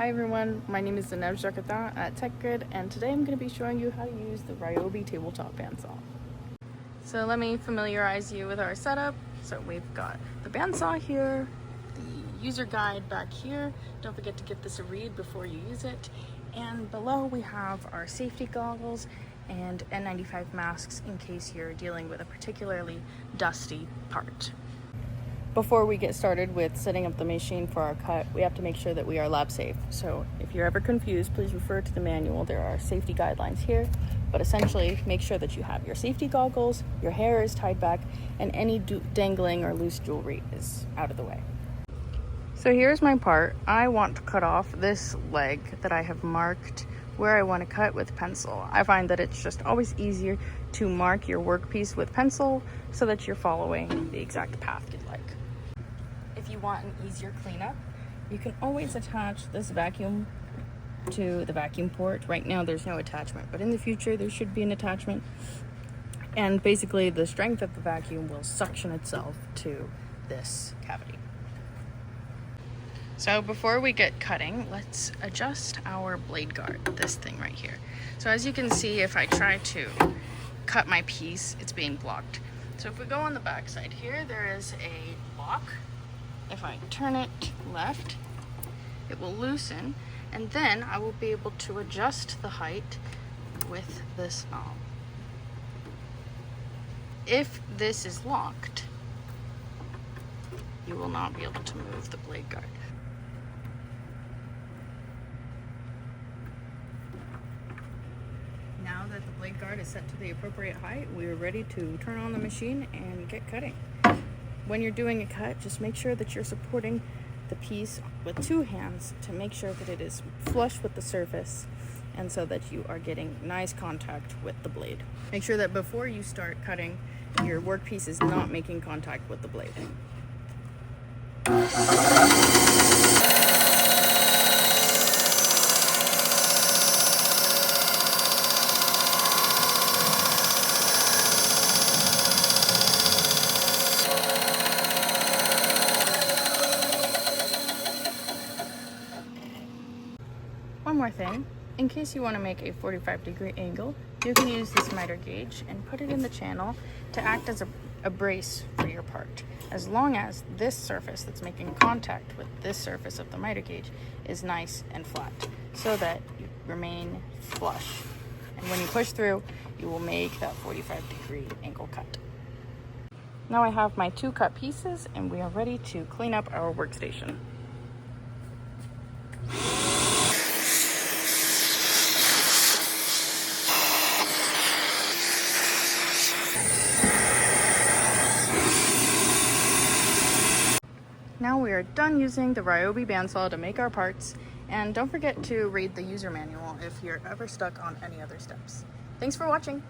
Hi everyone, my name is Zanev Jakathan at TechGrid, and today I'm going to be showing you how to use the Ryobi tabletop bandsaw. So let me familiarize you with our setup. So we've got the bandsaw here, the user guide back here. Don't forget to give this a read before you use it. And below we have our safety goggles and N95 masks in case you're dealing with a particularly dusty part. Before we get started with setting up the machine for our cut, we have to make sure that we are lab safe. So if you're ever confused, please refer to the manual. There are safety guidelines here, but essentially make sure that you have your safety goggles, your hair is tied back, and any dangling or loose jewelry is out of the way. So here's my part. I want to cut off this leg that I have marked where I want to cut with pencil. I find that it's just always easier to mark your workpiece with pencil so that you're following the exact path you'd like. If you want an easier cleanup, you can always attach this vacuum to the vacuum port. Right now there's no attachment, but in the future there should be an attachment. And basically the strength of the vacuum will suction itself to this cavity. So before we get cutting, let's adjust our blade guard, this thing right here. So as you can see, if I try to cut my piece, it's being blocked. So if we go on the back side here, there is a lock. If I turn it left, it will loosen, and then I will be able to adjust the height with this knob. If this is locked, you will not be able to move the blade guard. Now that the blade guard is set to the appropriate height, we are ready to turn on the machine and get cutting. When you're doing a cut, just make sure that you're supporting the piece with two hands to make sure that it is flush with the surface and so that you are getting nice contact with the blade. Make sure that before you start cutting, your workpiece is not making contact with the blade. One more thing, in case you want to make a 45-degree angle, you can use this miter gauge and put it in the channel to act as a brace for your part, as long as this surface that's making contact with this surface of the miter gauge is nice and flat, so that you remain flush. And when you push through, you will make that 45-degree angle cut. Now I have my two cut pieces, and we are ready to clean up our workstation. Now we are done using the Ryobi bandsaw to make our parts, and don't forget to read the user manual if you're ever stuck on any other steps. Thanks for watching!